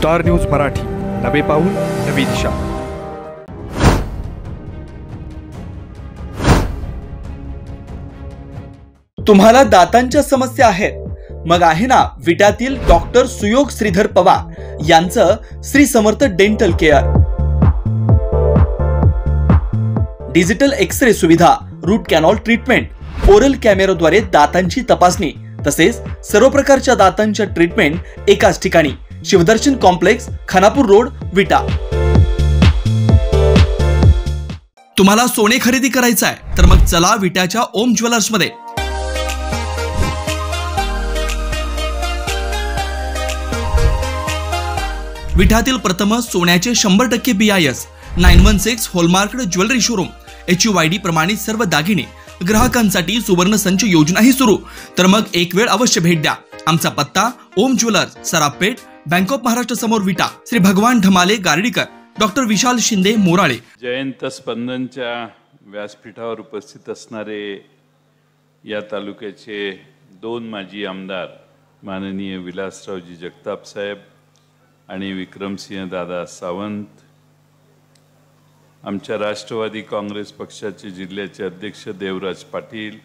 Star news Marathi, नवे पाऊल नवी दिशा। तुम्हाला दातांच्या समस्या आहेत? मग आहे ना विट्यातील डॉक्टर सुयोग श्रीधर पवार यांचं Shri Samarth dental care. Digital x-ray सुविधा, रूट कॅनॉल ट्रीटमेंट, ओरल कॅमेराद्वारे दातांची तपासणी तसेच सर्व प्रकारच्या दातांच्या ट्रीटमेंट एकाच ठिकाणी। शिवदर्शन कॉम्प्लेक्स, खानापूर रोड, विटा। तुम्हाला सोने खरेदी करायचं आहे तर मग चला विट्याच्या ओम ज्वेलर्स मध्ये। विट्यातील प्रथम सोन्याचे 100% BIS 916 hallmark jewellery showroom. HUID प्रमाणित सर्व दागिने ग्राहकांसाठी सुवर्ण संच योजनाही सुरू। तर मग एक वेळ अवश्य भेट द्या। आमचा पत्ता ओम ज्वेलर्स, सराफपेठ, बँक ऑफ महाराष्ट्र समोर, विटा। श्री भगवान ढमाले गार्डीकर, डॉक्टर विशाल शिंदे मोराळे। जयंत स्पंदनच्या व्यासपीठावर उपस्थित असणारे या तालुक्याचे 2 माजी आमदार माननीय विलासरावजी जगताप साहेब आणि विक्रमसिंह दादा सावंत, आमच्या राष्ट्रवादी काँग्रेस पक्षाचे जिल्ह्याचे अध्यक्ष देवराज पाटील,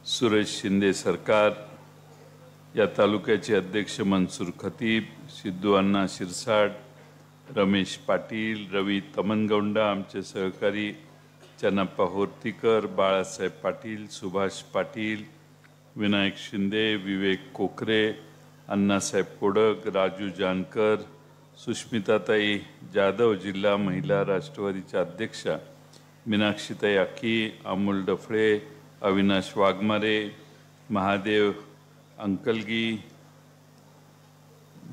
सुरेश शिंदे सरकार, या तालुक्याचे अध्यक्ष मनसूर खतीब, सिद्धू अण्णा शिरसाट, रमेश पाटील, रवी तमनगौंडा, आमचे सहकारी चन्नप्पा होर्तीकर, बाळासाहेब पाटील, सुभाष पाटील, विनायक शिंदे, विवेक कोकरे, अण्णासाहेब कोडक, राजू जानकर, सुष्मिताताई जाधव, जिल्हा महिला राष्ट्रवादीच्या अध्यक्षा मीनाक्षीताई आकी, अमोल डफळे, अविनाश वाघमारे, महादेव अंकलगी,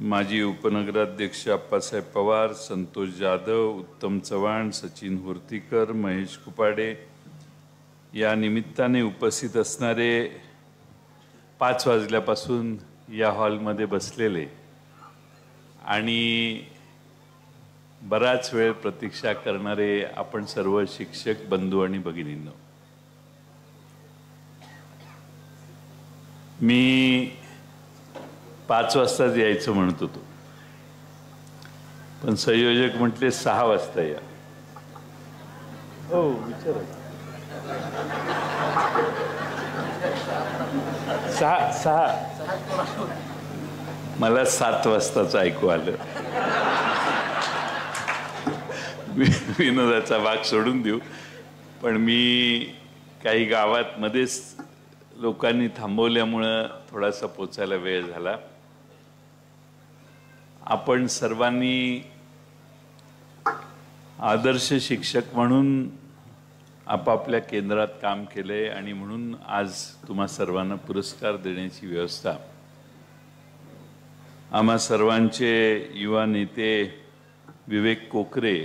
माजी उपनगराध्यक्ष अप्पासाहेब पवार, संतोष जाधव, उत्तम चव्हाण, सचिन हुर्तीकर, महेश कुपाडे, या निमित्ताने उपस्थित असणारे 5 वाजल्यापासून या हॉलमध्ये बसलेले आणि बराच वेळ प्रतीक्षा करणारे आपण सर्व शिक्षक बंधू आणि भगिनींनो, मी 5 वाजताच यायचं म्हणत होतो, पण संयोजक म्हटले 6 वाजता या। हो विचारा। 6 मला 7 वाजताच ऐकू आलं। विनोदाचा भाग सोडून देऊ, पण मी काही गावात मध्येच लोकांनी थांबवल्यामुळं थोडासा पोचायला वेळ झाला। आपण सर्वांनी आदर्श शिक्षक म्हणून आपापल्या केंद्रात काम केले आणि म्हणून आज तुम्हा सर्वांना पुरस्कार देण्याची व्यवस्था आम्हा सर्वांचे युवा नेते विवेक कोकरे,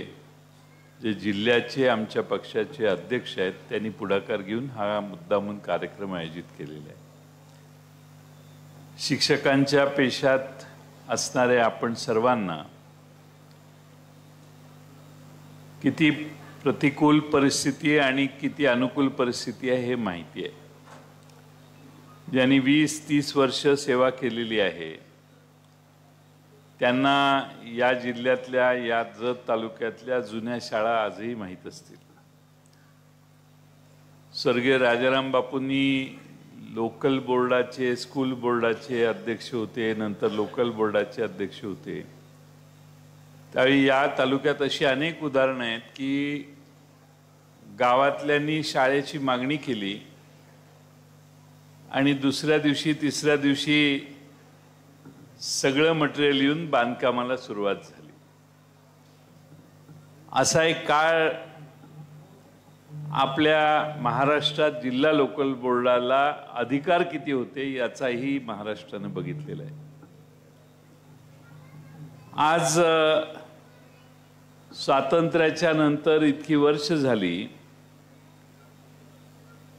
जे जिल्ह्याचे आमच्या पक्षाचे अध्यक्ष आहेत, त्यांनी पुढाकार घेऊन हा मुद्दामून कार्यक्रम आयोजित केलेला आहे। शिक्षकांच्या पेशात असणारे आपण सर्वांना किती प्रतिकूल परिस्थिती आणि किती अनुकूल परिस्थिती आहे हे माहिती आहे। ज्यांनी 20-30 वर्ष सेवा केलेली आहे त्यांना या जिल्ह्यातल्या, या जत तालुक्यातल्या जुन्या शाळा आजही माहीत असतील। स्वर्गीय राजाराम बापूंनी लोकल बोर्डाचे, स्कूल बोर्डाचे अध्यक्ष होते, नंतर लोकल बोर्डाचे अध्यक्ष होते। त्यावेळी या तालुक्यात अशी अनेक उदाहरणं आहेत की गावातल्यांनी शाळेची मागणी केली आणि दुसऱ्या दिवशी, तिसऱ्या दिवशी सगळं मटेरियल येऊन बांधकामाला सुरुवात झाली। असा एक काळ आपल्या महाराष्ट्रात जिल्हा लोकल बोर्डाला अधिकार किती होते याचाही महाराष्ट्राने बघितलेला आहे। आज स्वातंत्र्याच्या नंतर इतकी वर्ष झाली,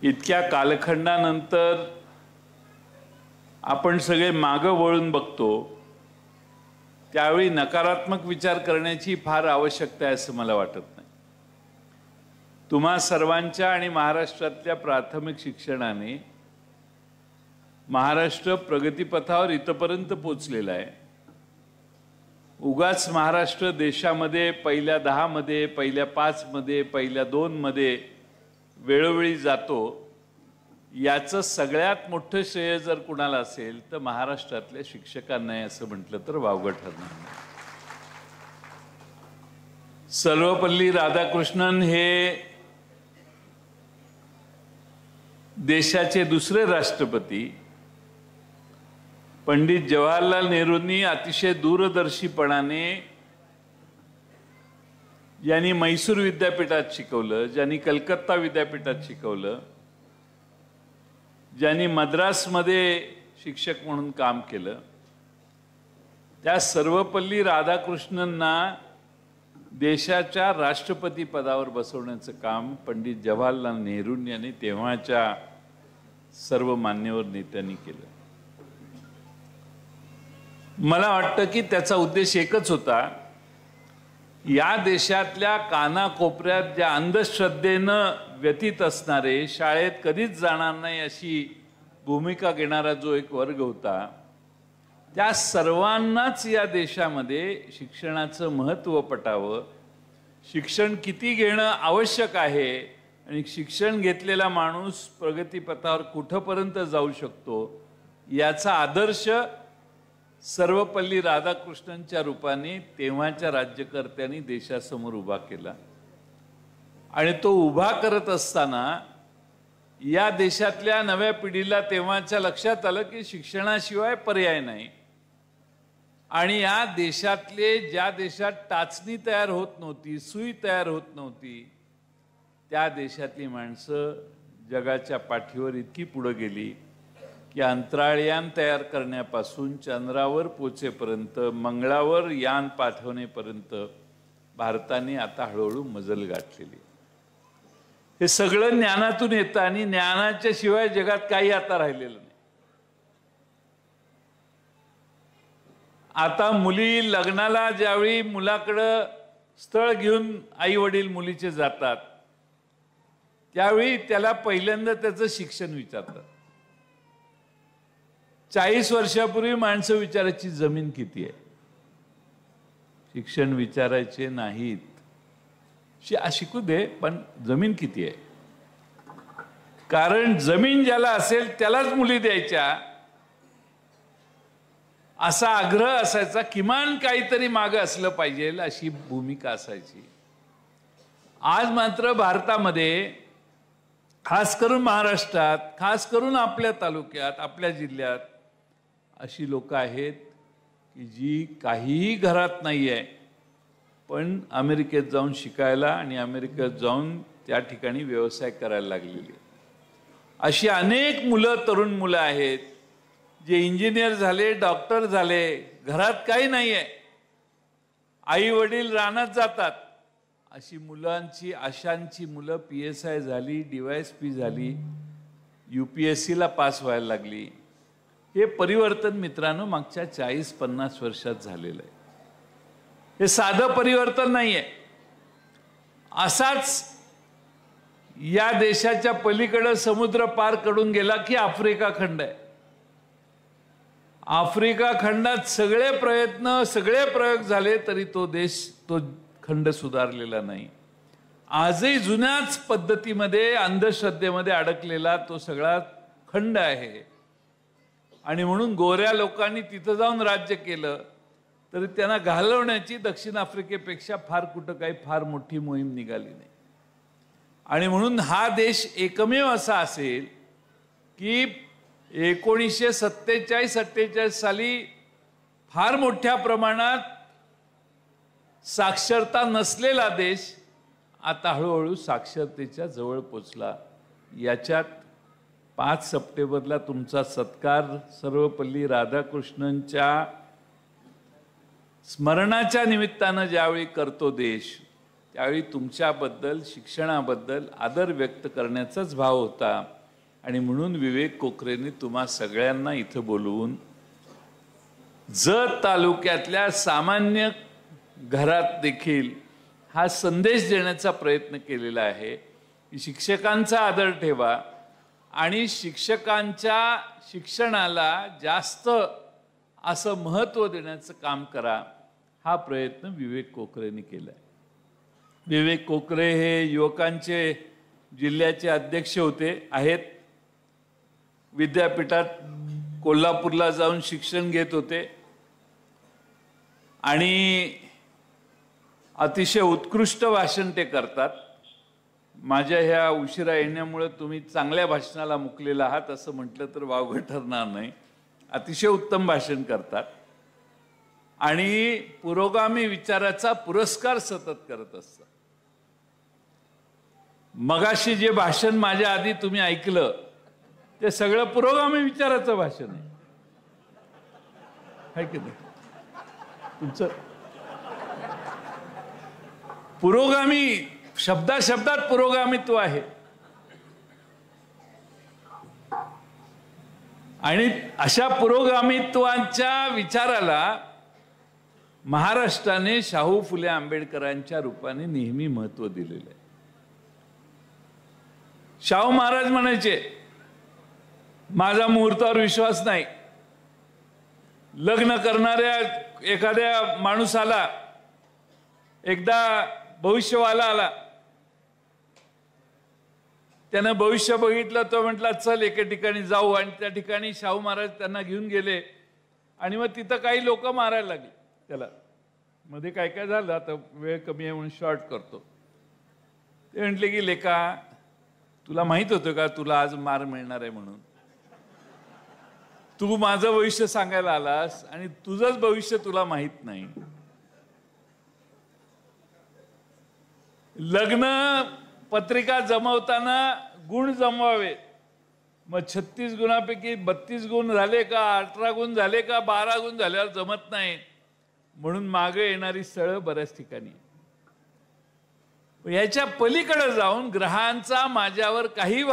इतक्या कालखंडानंतर आपण सगळे मागं वळून बघतो, त्यावेळी नकारात्मक विचार करण्याची फार आवश्यकता आहे असं मला वाटत नाही। तुम्हा सर्वांच्या आणि महाराष्ट्रातल्या प्राथमिक शिक्षणाने महाराष्ट्र प्रगतीपथावर इथपर्यंत पोहोचलेला आहे। उगाच महाराष्ट्र देशामध्ये पहिल्या 10 मध्ये, पहिल्या 5 मध्ये, पहिल्या 2 मध्ये वेळोवेळी जातो, याचं सगळ्यात मोठं श्रेय जर कुणाला असेल तर महाराष्ट्रातल्या शिक्षकांना आहे असं म्हटलं तर वावगं ठरणार नाही. सर्वपल्ली राधाकृष्णन हे देशाचे दुसरे राष्ट्रपती. पंडित जवाहरलाल नेहरूंनी अतिशय दूरदर्शीपणाने ज्यांनी मैसूर विद्यापीठात शिकवलं, ज्यांनी कलकत्ता विद्यापीठात शिकवलं, ज्यांनी मद्रासमध्ये शिक्षक म्हणून काम केलं, त्या सर्वपल्ली राधाकृष्णनना देशाच्या राष्ट्रपती पदावर बसवण्याचं काम पंडित जवाहरलाल नेहरूंनी आणि तेव्हाच्या सर्व मान्यवर नेत्यांनी केलं. मला वाटतं की त्याचा उद्देश एकच होता, या देशातल्या कानाकोपऱ्यात ज्या अंधश्रद्धेनं व्यतीत असणारे, शाळेत कधीच जाणार नाही अशी भूमिका घेणारा जो एक वर्ग होता, त्या सर्वांनाच या देशामध्ये शिक्षणाचं महत्त्व पटावं, शिक्षण किती घेणं आवश्यक आहे आणि शिक्षण घेतलेला माणूस प्रगतीपथावर कुठपर्यंत जाऊ शकतो याचा आदर्श सर्वपल्ली राधाकृष्णनच्या रूपाने तेव्हाच्या राज्यकर्त्यांनी देशासमोर उभा केला. आणि तो उभा करत असताना या देशातल्या नव्या पिढीला तेव्हाच्या लक्षात आलं की शिक्षणाशिवाय पर्याय नाही. आणि या देशातले, ज्या देशात टाचणी तयार होत नव्हती, सुई तयार होत नव्हती, त्या देशातली माणसं जगाच्या पाठीवर इतकी पुढे गेली की अंतराळयान तयार करण्यापासून चंद्रावर पोचेपर्यंत, मंगळावर यान पाठवण्यापर्यंत भारताने आता हळूहळू मजल गाठलेली. हे सगळं ज्ञानातून येतं आणि ज्ञानाच्या शिवाय जगात काही आता राहिलेलं नाही. आता मुली लग्नाला ज्यावेळी मुलाकडं स्थळ घेऊन आई वडील मुलीचे जातात, त्यावेळी त्याला पहिल्यांदा त्याचं शिक्षण विचारतात. 40 वर्षापूर्वी माणसं विचारायची जमीन किती आहे, शिक्षण विचारायचे नाहीत. शिकू दे पण जमीन किती आहे, कारण जमीन ज्याला असेल त्यालाच मुली द्यायच्या असा आग्रह असायचा. किमान काहीतरी मागं असलं पाहिजे अशी भूमिका असायची. आज मात्र भारतामध्ये, खास करून महाराष्ट्रात, खास करून आपल्या तालुक्यात, आपल्या जिल्ह्यात अशी लोक आहेत की जी काहीही घरात नाही आहे, पण अमेरिकेत जाऊन शिकायला आणि अमेरिकेत जाऊन त्या ठिकाणी व्यवसाय करायला लागलेली. अशी अनेक मुलं, तरुण मुलं आहेत जे इंजिनियर झाले, डॉक्टर झाले, घरात काही नाही आहे, आई वडील रानात जातात. अशी मुलांची, अशांची मुलं PSI झाली, DYSP झाली, UPSCला पास व्हायला लागली. हे परिवर्तन मित्रांनो मागच्या 40-50 वर्षात झालेलं आहे. हे साधं परिवर्तन नाही आहे. असाच या देशाच्या पलीकडे समुद्र पार कडून गेला की आफ्रिका खंड आहे. आफ्रिका खंडात सगळे प्रयत्न, सगळे प्रयोग झाले तरी तो देश, तो खंड सुधारलेला नाही. आजही जुन्याच पद्धतीमध्ये, अंधश्रद्धेमध्ये अडकलेला तो सगळा खंड आहे. आणि म्हणून गोऱ्या लोकांनी तिथं जाऊन राज्य केलं तरी त्यांना घालवण्याची दक्षिण आफ्रिकेपेक्षा फार कुठं काही फार मोठी मोहीम निघाली नाही. आणि म्हणून हा देश एकमेव असा असेल की 1947-48 साली फार मोठ्या प्रमाणात साक्षरता नसलेला देश आता हळूहळू साक्षरतेच्या जवळ पोचला. याच्यात 5 सप्टेंबरला तुमचा सत्कार सर्वपल्ली राधाकृष्णनच्या स्मरणाच्या निमित्तानं ज्यावेळी करतो देश, त्यावेळी तुमच्याबद्दल, शिक्षणाबद्दल आदर व्यक्त करण्याचाच भाव होता. आणि म्हणून विवेक कोकरेंनी तुम्हा सगळ्यांना इथं बोलवून जत तालुक्यातल्या सामान्य घरात देखील हा संदेश देण्याचा प्रयत्न केलेला आहे की शिक्षकांचा आदर ठेवा आणि शिक्षकांच्या शिक्षणाला जास्त असं महत्त्व देण्याचं काम करा. हा प्रयत्न विवेक कोकरेंनी केला आहे. विवेक कोकरे हे युवकांचे जिल्ह्याचे अध्यक्ष आहेत. विद्यापीठात कोल्हापूरला जाऊन शिक्षण घेत होते आणि अतिशय उत्कृष्ट भाषण ते करतात. माझ्या ह्या उशिरा येण्यामुळे तुम्ही चांगल्या भाषणाला मुकलेला आहात असं म्हटलं तर वावगं ठरणार नाही. अतिशय उत्तम भाषण करतात आणि पुरोगामी विचाराचा पुरस्कार सतत करत असतात. मगाशी जे भाषण माझ्या आधी तुम्ही ऐकलं ते सगळं पुरोगामी विचाराचं भाषण आहे की नाही? तुमचं पुरोगामी शब्दात पुरोगामित्व आहे आणि अशा पुरोगामित्वाच्या विचाराला महाराष्ट्राने शाहू फुले आंबेडकरांच्या रूपाने नेहमी महत्त्व दिलेलं आहे. शाहू महाराज म्हणायचे, माझा मुहूर्तावर विश्वास नाही. लग्न करणाऱ्या एखाद्या माणूसाला एकदा भविष्यवाला आला, त्यानं भविष्य बघितलं, तो म्हटला चल एके ठिकाणी जाऊ, आणि त्या ठिकाणी शाहू महाराज त्यांना घेऊन गेले आणि मग तिथं काही लोक मारायला लागले त्याला. मध्ये काय काय झालं, आता वेळ कमी आहे म्हणून शॉर्ट करतो. ते म्हटले की लेका, तुला माहित होतं का तुला आज मार मिळणार आहे म्हणून? तू माझं भविष्य सांगायला आलास आणि तुझंच भविष्य तुला माहित नाही. लग्न पत्रिका जमवताना गुण जमवावे. मग 36 गुणापैकी 32 गुण झाले का, 18 गुण झाले का, 12 गुण झाल्यावर जमत नाही म्हणून मागे येणारी स्थळं बऱ्याच ठिकाणी. याच्या पलीकडे जाऊन ग्रहांचा माझ्यावर काही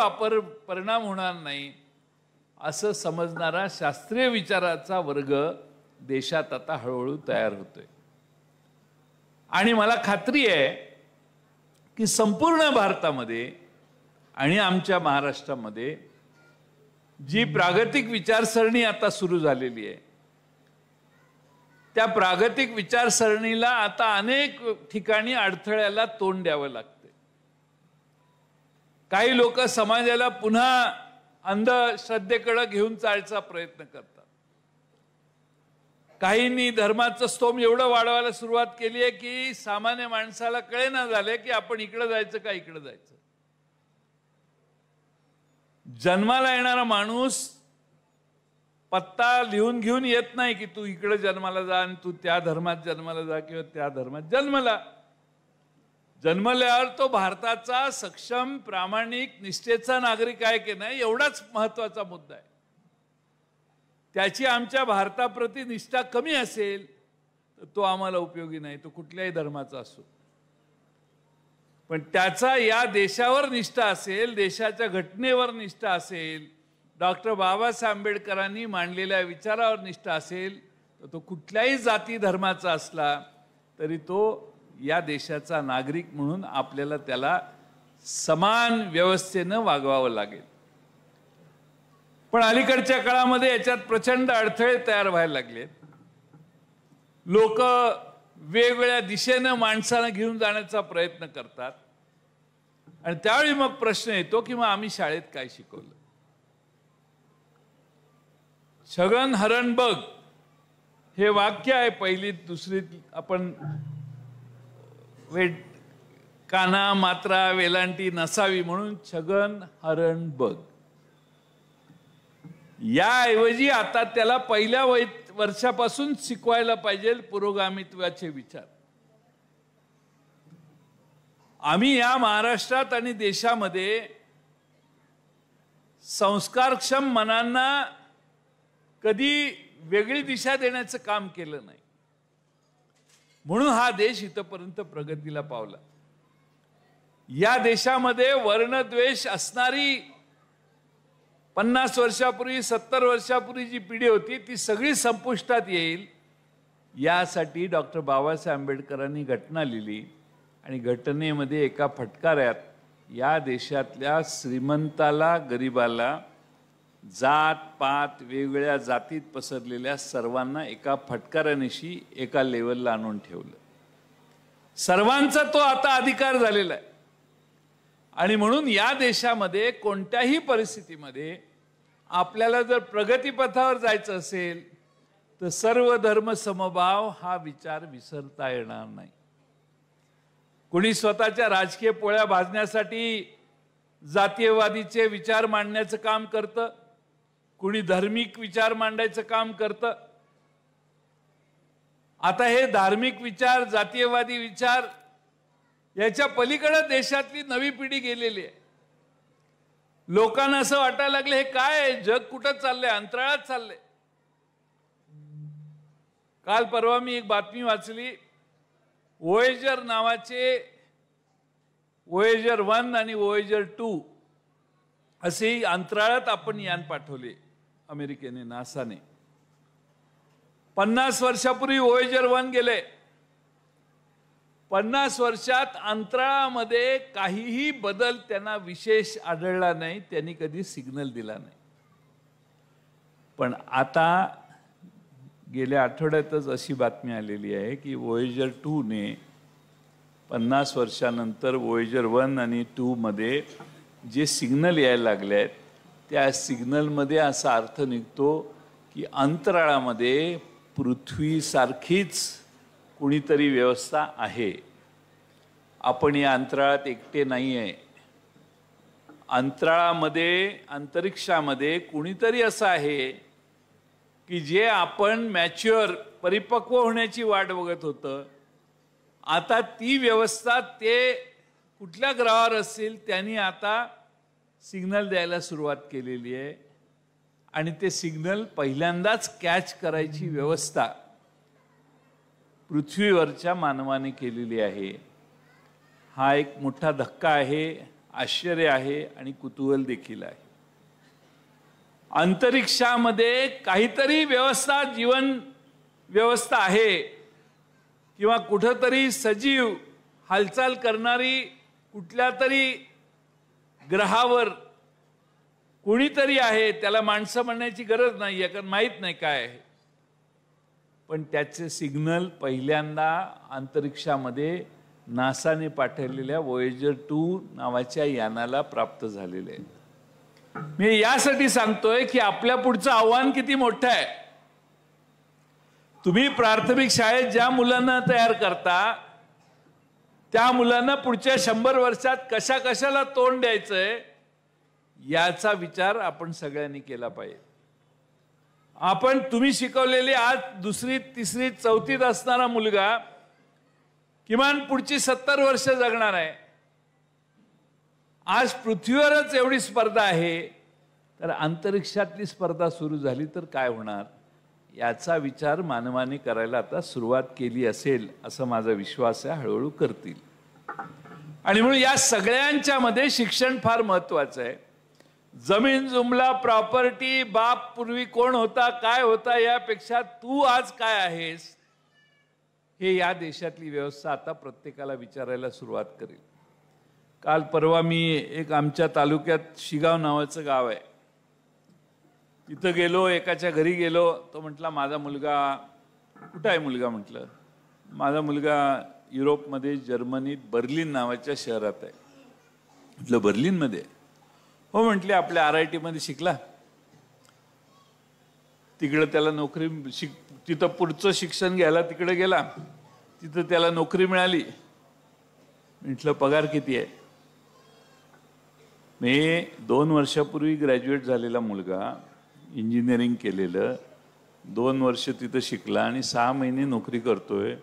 परिणाम होणार नाही असं समजणारा शास्त्रीय विचाराचा वर्ग देशात आता हळूहळू तयार होतोय. आणि मला खात्री आहे की संपूर्ण भारतामध्ये आणि आमच्या महाराष्ट्रामध्ये जी प्रागतिक विचारसरणी आता सुरू झालेली आहे, त्या प्रागतिक विचारसरणीला आता अनेक ठिकाणी अडथळ्याला तोंड द्यावं लागते. काही लोक समाजाला पुन्हा अंधश्रद्धेकडे घेऊन चालण्याचा प्रयत्न करतात. काहींनी धर्माचं स्तोम एवढं वाढवायला सुरुवात केली आहे की सामान्य माणसाला कळेना झाले की आपण इकडे जायचं का इकडे जायचं. जन्माला येणारा माणूस पत्ता लिहून घेऊन येत नाही की तू इकडे जन्माला जा आणि तू त्या धर्मात जन्माला जा किंवा त्या धर्मात जन्मल्यावर तो भारताचा सक्षम प्रामाणिक निष्ठेचा नागरिक आहे की नाही एवढाच महत्वाचा मुद्दा आहे. त्याची आमच्या भारताप्रती निष्ठा कमी असेल तर तो आम्हाला उपयोगी नाही, तो कुठल्याही धर्माचा असो. पण त्याचा या देशावर निष्ठा असेल, देशाच्या घटनेवर निष्ठा असेल, डॉक्टर बाबासाहेब आंबेडकरांनी मांडलेल्या विचारावर निष्ठा असेल तर तो कुठल्याही जाती धर्माचा असला तरी तो या देशाचा नागरिक म्हणून आपल्याला त्याला समान व्यवस्थेनं वागवावं लागेल. पण अलीकडच्या काळामध्ये याच्यात प्रचंड अडथळे तयार व्हायला लागले. लोक वेगवेगळ्या दिशेनं माणसाला घेऊन जाण्याचा प्रयत्न करतात आणि त्यावेळी मग प्रश्न येतो की मग आम्ही शाळेत काय शिकवलं. छगन हरण बघ हे वाक्य आहे पहिलीत दुसरीत. आपण काना मात्रा वेलांटी नसावी म्हणून छगन हरण बघ. याऐवजी आता त्याला पहिल्या वर्षापासून शिकवायला पाहिजे पुरोगामित्वाचे विचार. आम्ही या महाराष्ट्रात आणि देशामध्ये संस्कारक्षम मनांना कधी वेगळी दिशा देण्याचं काम केलं नाही म्हणून हा देश इथपर्यंत प्रगतीला पावला. या देशामध्ये वर्णद्वेष असणारी 50 वर्षापूर्वी 70 वर्षापूर्वी जी पिढी होती ती सगळी संपुष्टात येईल यासाठी डॉक्टर बाबासाहेब आंबेडकरांनी घटना लिहिली आणि घटनेमध्ये एका फटकाऱ्यात या देशातल्या श्रीमंताला गरीबाला जात पात वेगवेगळ्या जातीत पसरलेल्या सर्वांना एका फटकारानिशी एका लेवलला आणून ठेवलं. सर्वांचा तो आता अधिकार झालेला आहे. आणि म्हणून या देशामध्ये कोणत्याही परिस्थितीमध्ये आपल्याला जर प्रगतीपथावर जायचं असेल तर सर्व धर्म समभाव हा विचार विसरता येणार नाही. कोणी स्वतःच्या राजकीय पोळ्या भाजण्यासाठी जातीयवादीचे विचार मांडण्याचं काम करतं, कोणी धार्मिक विचार मांडायचं काम करतं. आता हे धार्मिक विचार, जातीयवादी विचार याच्या पलीकडे देशातली नवी पिढी गेलेली आहे. लोकांना असं वाटायला लागले हे काय आहे, जग कुठं चाललंय, अंतराळात चाललंय. काल परवा मी एक बातमी वाचली, वोयेजर नावाचे वोयेजर 1 आणि वोयेजर 2 असे अंतराळात आपण यान पाठवले अमेरिकेने, नासाने. 50 वर्षापूर्वी वोयेजर 1 गेले. 50 वर्षात अंतराळामध्ये काहीही बदल त्यांना विशेष आढळला नाही, त्यांनी कधी सिग्नल दिला नाही. पण आता गेल्या आठवड्यातच अशी बातमी आलेली आहे की वोयेजर 2 ने 50 वर्षानंतर वोयेजर 1 आणि 2 मध्ये जे सिग्नल यायला लागले आहेत त्या सिग्नलमध्ये असा अर्थ निघतो की अंतराळामध्ये पृथ्वीसारखीच कुणीतरी व्यवस्था आहे. आपण या अंतराळात एकटे नाही आहे. अंतराळामध्ये, अंतरिक्षामध्ये कुणीतरी असं आहे की जे आपण मॅच्युअर, परिपक्व होण्याची वाट बघत होतं, आता ती व्यवस्था ते कुठल्या ग्रहावर असतील त्यांनी आता सिग्नल द्यायला सुरुवात केलेली आहे. आणि ते सिग्नल पहिल्यांदाच कॅच करायची व्यवस्था पृथ्वीवरच्या मानवाने केलेली आहे. हा एक मोठा धक्का आहे, आश्चर्य आहे आणि कुतूहल देखील आहे. अंतरिक्षामध्ये काहीतरी व्यवस्था, जीवन व्यवस्था आहे किंवा कुठंतरी सजीव हालचाल करणारी कुठल्या तरी ग्रहावर कोणीतरी आहे. त्याला माणसं म्हणण्याची गरज नाही आहे कारण माहीत नाही काय आहे. पण त्याचे सिग्नल पहिल्यांदा अंतरिक्षामध्ये नासाने पाठवलेल्या वोयेजर 2 नावाच्या यानाला प्राप्त झालेले आहेत. मी यासाठी सांगतोय की आपल्या पुढचं आव्हान किती मोठं आहे. तुम्ही प्राथमिक शाळेत ज्या मुलांना तयार करता त्या मुलांना पुढच्या 100 वर्षात कशाला तोंड द्यायचंय याचा विचार आपण सगळ्यांनी केला पाहिजे. तुम्ही शिकवलेले आज 2री, 3री, 4थीत असणारा मुलगा किमान पुढची 70 वर्ष जगणार आहे. आज पृथ्वीवरच एवढी स्पर्धा आहे तर अंतरिक्षातली स्पर्धा सुरू झाली तर काय होणार याचा विचार मानवाने करायला आता सुरुवात केली असेल असं माझा विश्वास आहे. हळूहळू करतील. आणि म्हणून या सगळ्यांच्या मध्ये शिक्षण फार महत्वाचं आहे. जमीन जुमला, प्रॉपर्टी, बाप पूर्वी कोण होता, काय होता यापेक्षा तू आज काय आहेस हे या देशातली व्यवस्था आता प्रत्येकाला विचारायला सुरुवात करेल. काल परवा मी एक आमच्या तालुक्यात शिगाव नावाचं गाव आहे तिथं गेलो. एकाच्या घरी गेलो. तो म्हटला माझा मुलगा कुठं आहे. मुलगा म्हटलं माझा मुलगा युरोपमध्ये, जर्मनीत बर्लिन नावाच्या शहरात आहे. म्हटलं बर्लिनमध्ये. हो म्हटले आपल्या RIT मध्ये शिकला. तिकडं त्याला नोकरी, तिथं पुढचं शिक्षण घ्यायला तिकडे गेला. तिथं त्याला नोकरी मिळाली. म्हटलं पगार किती आहे. मी 2 वर्षापूर्वी ग्रॅज्युएट झालेला मुलगा, इंजिनिअरिंग केलेलं, 2 वर्ष तिथं शिकला आणि 6 महिने नोकरी करतोय.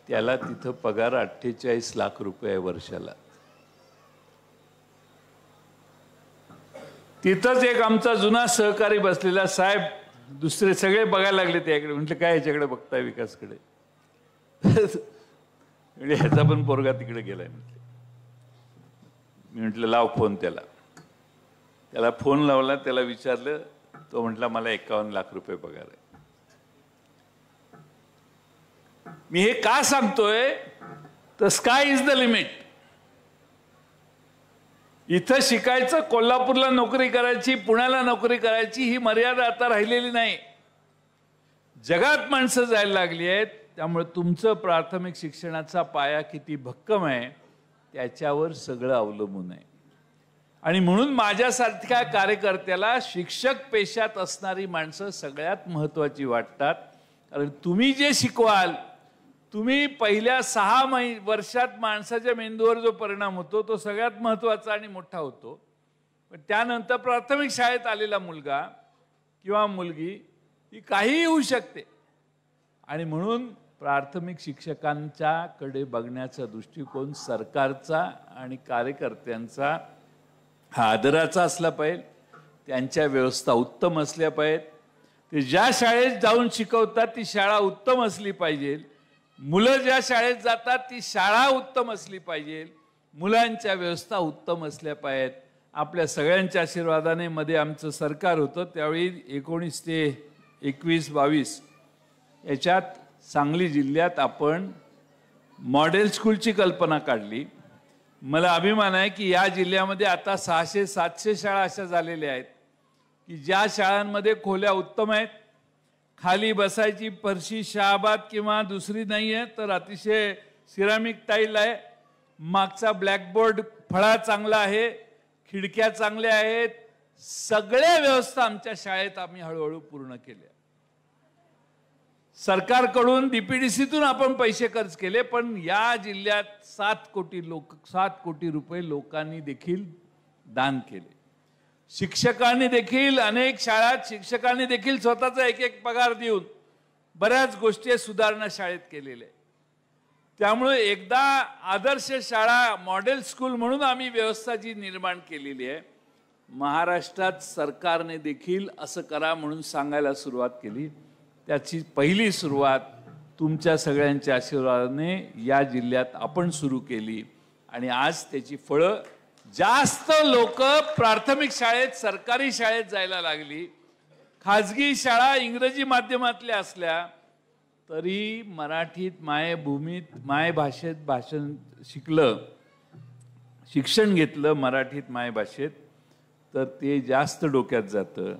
त्याला तिथं पगार 48 लाख रुपये आहे वर्षाला. तिथंच एक आमचा जुना सहकारी बसलेला साहेब, दुसरे सगळे बघायला लागले त्याकडे. म्हटलं काय याच्याकडे बघताय विकासकडे. म्हणजे ह्याचा पण पोरगा तिकडे गेलाय म्हटलं. मी म्हटलं लाव फोन त्याला फोन लावला. त्याला विचारलं. तो म्हटला मला 51 लाख रुपये पगार आहे. मी हे का सांगतोय तर स्काय इज द लिमिट. इथं शिकायचं, कोल्हापूरला नोकरी करायची, पुण्याला नोकरी करायची ही मर्यादा आता राहिलेली नाही. जगात माणसं जायला लागली आहेत. त्यामुळे तुमचं प्राथमिक शिक्षणाचा पाया किती भक्कम आहे त्याच्यावर सगळं अवलंबून आहे. आणि म्हणून माझ्यासारख्या कार्यकर्त्याला शिक्षक पेशात असणारी माणसं सगळ्यात महत्त्वाची वाटतात. कारण तुम्ही जे शिकवाल, तुम्ही पहिल्या 6 वर्षात माणसाच्या मेंदूवर जो परिणाम होतो तो सगळ्यात महत्त्वाचा आणि मोठा होतो. पण त्यानंतर प्राथमिक शाळेत आलेला मुलगा किंवा मुलगी ही काहीही होऊ शकते. आणि म्हणून प्राथमिक शिक्षकांच्याकडे बघण्याचा दृष्टिकोन सरकारचा आणि कार्यकर्त्यांचा हा आदराचा असला पाहिजे. त्यांच्या व्यवस्था उत्तम असल्या पाहिजेत. ते ज्या शाळेत जाऊन शिकवतात ती शाळा उत्तम असली पाहिजे. मुलं ज्या शाळेत जातात ती शाळा उत्तम असली पाहिजे. मुलांच्या व्यवस्था उत्तम असल्या पाहिजेत. आपल्या सगळ्यांच्या आशीर्वादाने मध्ये आमचं सरकार होतं त्यावेळी 19 ते 21-22 याच्यात सांगली जिल्ह्यात आपण मॉडेल स्कूलची कल्पना काढली. मला अभिमान आहे की या जिल्ह्यामध्ये आता 600-700 शाळा अशा झालेल्या आहेत की ज्या शाळांमध्ये खोल्या उत्तम आहेत. खाली बसायची फरशी शहाबाद किंवा दुसरी नाही आहे तर अतिशय सिरामिक टाईल आहे. मागचा ब्लॅकबोर्ड फळा चांगला आहे. खिडक्या चांगल्या आहेत. सगळ्या व्यवस्था आमच्या शाळेत आम्ही हळूहळू पूर्ण केल्या. सरकारकडून डीपीडीसीतून आपण पैसे खर्च केले. पण या जिल्ह्यात 7 कोटी रुपये लोकांनी देखील दान केले. शिक्षकांनी देखील अनेक शाळात शिक्षकांनी देखील स्वतःचा एक पगार देऊन बऱ्याच गोष्टी सुधारणा शाळेत केलेल्या. त्यामुळे एकदा आदर्श शाळा मॉडेल स्कूल म्हणून आम्ही व्यवस्था जी निर्माण केलेली आहे, महाराष्ट्रात सरकारने देखील असं करा म्हणून सांगायला सुरुवात केली. त्याची पहिली सुरुवात तुमच्या सगळ्यांच्या आशीर्वादाने या जिल्ह्यात आपण सुरू केली. आणि आज त्याची फळं जास्त लोक प्राथमिक शाळेत सरकारी शाळेत जायला लागली. खाजगी शाळा इंग्रजी माध्यमातल्या असल्या तरी मराठीत मायभूमीत मायभाषेत शिक्षण घेतलं मराठीत मायभाषेत तर ते जास्त डोक्यात जातं.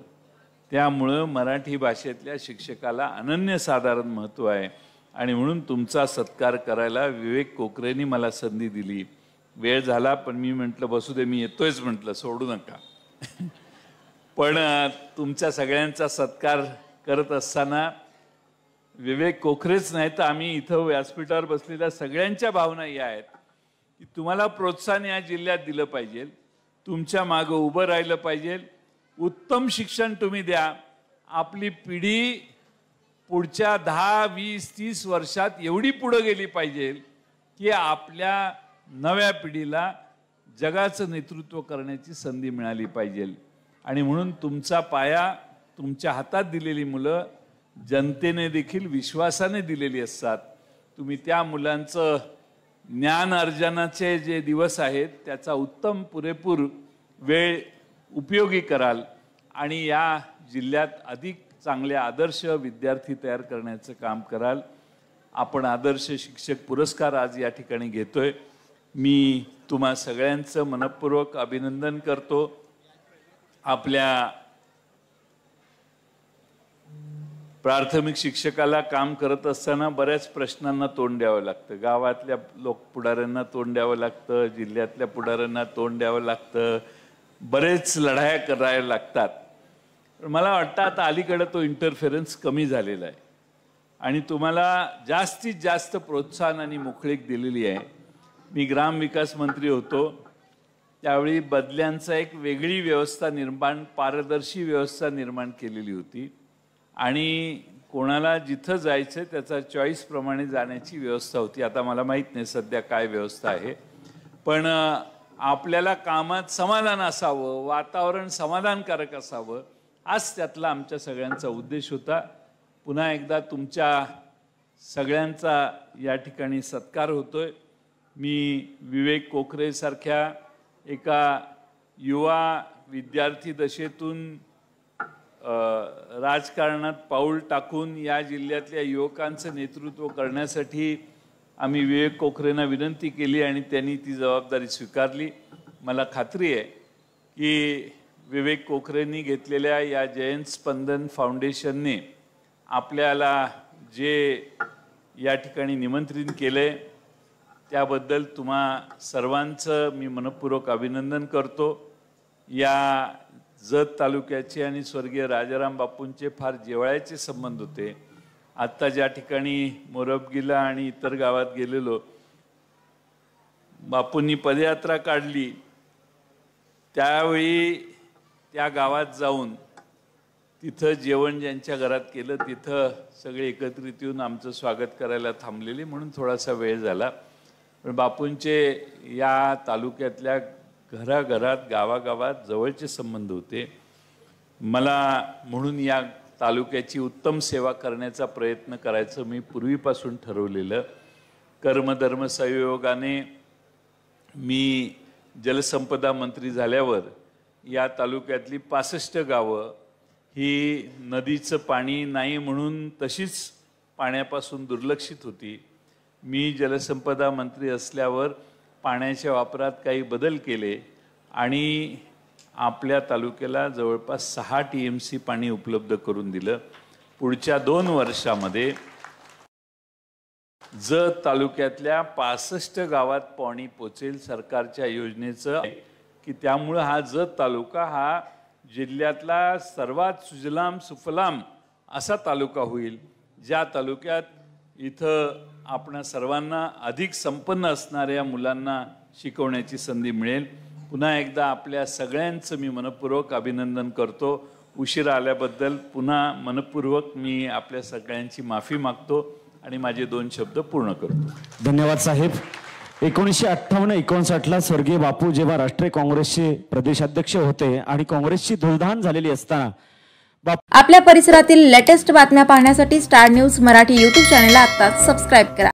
त्यामुळं मराठी भाषेतल्या शिक्षकाला अनन्यसाधारण महत्त्व आहे. आणि म्हणून तुमचा सत्कार करायला विवेक कोकरेंनी मला संधी दिली. वेळ झाला पण मी म्हटलं बसू दे, मी येतोयच म्हटलं, सोडू नका. पण तुमच्या सगळ्यांचा सत्कार करत असताना विवेक कोकरेच नाही तर आम्ही इथं व्यासपीठावर बसलेल्या सगळ्यांच्या भावना या आहेत की तुम्हाला प्रोत्साहन या जिल्ह्यात दिलं पाहिजे. तुमच्या मागं उभं राहिलं पाहिजे. उत्तम शिक्षण तुम्ही द्या. आपली पिढी पुढच्या 10, 20, 30 वर्षात एवढी पुढे गेली पाहिजे की आपल्या नव्या पिढीला जगाचं नेतृत्व करण्याची संधी मिळाली पाहिजे. आणि म्हणून तुमचा पाया तुमच्या हातात दिलेली मुलं जनतेने देखील विश्वासाने दिलेली असतात. तुम्ही त्या मुलांचं ज्ञान अर्जनाचे जे दिवस आहेत त्याचा उत्तम पुरेपूर वेळ उपयोगी कराल आणि या जिल्ह्यात अधिक चांगले आदर्श विद्यार्थी तयार करण्याचं काम कराल. आपण आदर्श शिक्षक पुरस्कार आज या ठिकाणी घेतोय. मी तुम्हा सगळ्यांचं मनपूर्वक अभिनंदन करतो. आपल्या प्राथमिक शिक्षकाला काम करत असताना बऱ्याच प्रश्नांना तोंड द्यावं लागतं. गावातल्या पुढाऱ्यांना तोंड द्यावं लागतं, जिल्ह्यातल्या पुढाऱ्यांना तोंड द्यावं लागतं, बरेच लढाया करायला लागतात. मला वाटतं आता अलीकडे तो इंटरफेरन्स कमी झालेला आहे आणि तुम्हाला जास्तीत जास्त प्रोत्साहन आणि मोकळीक दिलेली आहे. मी ग्रामविकास मंत्री होतो त्यावेळी बदल्यांचा एक वेगळी व्यवस्था पारदर्शी व्यवस्था निर्माण केलेली होती आणि कोणाला जिथं जायचं त्याचा चॉईस प्रमाणे जाण्याची व्यवस्था होती. आता मला माहीत नाही सध्या काय व्यवस्था आहे, पण आपल्याला कामात समाधान असावं, वातावरण समाधानकारक असावं, हाच त्यातला आमच्या सगळ्यांचा उद्देश होता. पुन्हा एकदा तुमच्या सगळ्यांचा या ठिकाणी सत्कार होतोय. मी विवेक कोकरे सारख्या एका युवा विद्यार्थी दशेतून राजकारणात पाऊल टाकून या जिल्ह्यातल्या युवकांचं नेतृत्व करण्यासाठी आम्ही विवेक कोकरेंना विनंती केली आणि त्यांनी ती जबाबदारी स्वीकारली. मला खात्री आहे की विवेक कोकरेंनी घेतलेल्या या जयंत स्पंदन फाउंडेशनने आपल्याला जे या ठिकाणी निमंत्रित केले त्याबद्दल तुम्हा सर्वांचं मी मनपूर्वक अभिनंदन करतो। या जत तालुक्याचे आणि स्वर्गीय राजाराम बापूंचे फार जिव्हाळ्याचे संबंध होते। आत्ता ज्या ठिकाणी मोरबगीला आणि इतर गावात गेलेलो, बापूंनी पदयात्रा काढली त्यावेळी त्या गावात जाऊन तिथं जेवण ज्यांच्या घरात केलं तिथं सगळे एकत्रित येऊन आमचं स्वागत करायला थांबलेले, म्हणून थोडासा वेळ झाला। पण बापूंचे या तालुक्यातल्या घराघरात गावागावात जवळचे संबंध होते। मला म्हणून या तालुक्याची उत्तम सेवा करण्याचा प्रयत्न करायचं मी पूर्वीपासून ठरवलेलं। कर्मधर्म संयोगाने मी जलसंपदा मंत्री झाल्यावर या तालुक्यातली 65 गावं ही नदीचं पाणी नाही म्हणून तशीच पाण्यापासून दुर्लक्षित होती। मी जलसंपदा मंत्री असल्यावर पाण्याच्या वापरात काही बदल केले आणि आपल्या तालुक्याला जवळपास 6 TMC पाणी उपलब्ध करून दिलं। पुढच्या 2 वर्षामध्ये जत तालुक्यातल्या 65 गावात पाणी पोचेल सरकारच्या योजनेचं की त्यामुळे हा जत तालुका हा जिल्ह्यातला सर्वात सुजलाम सुफलाम असा तालुका होईल, ज्या तालुक्यात इथं आपणा सर्वांना अधिक संपन्न असणाऱ्या मुलांना शिकवण्याची संधी मिळेल। पुन्हा एकदा आपल्या सगळ्यांचं मी मनपूर्वक अभिनंदन करतो। उशिरा आल्याबद्दल पुन्हा मनपूर्वक मी आपल्या सगळ्यांची माफी मागतो आणि माझे 2 शब्द पूर्ण करतो। धन्यवाद साहेब। 1958-59 स्वर्गीय बापू जेव्हा राष्ट्रीय काँग्रेसचे प्रदेशाध्यक्ष होते आणि काँग्रेसची धुळधाण झालेली असताना आपल्या परिसरातील लेटेस्ट बातम्या पाहण्यासाठी स्टार न्यूज मराठी YouTube चॅनलला आत्ताच सबस्क्राइब करा।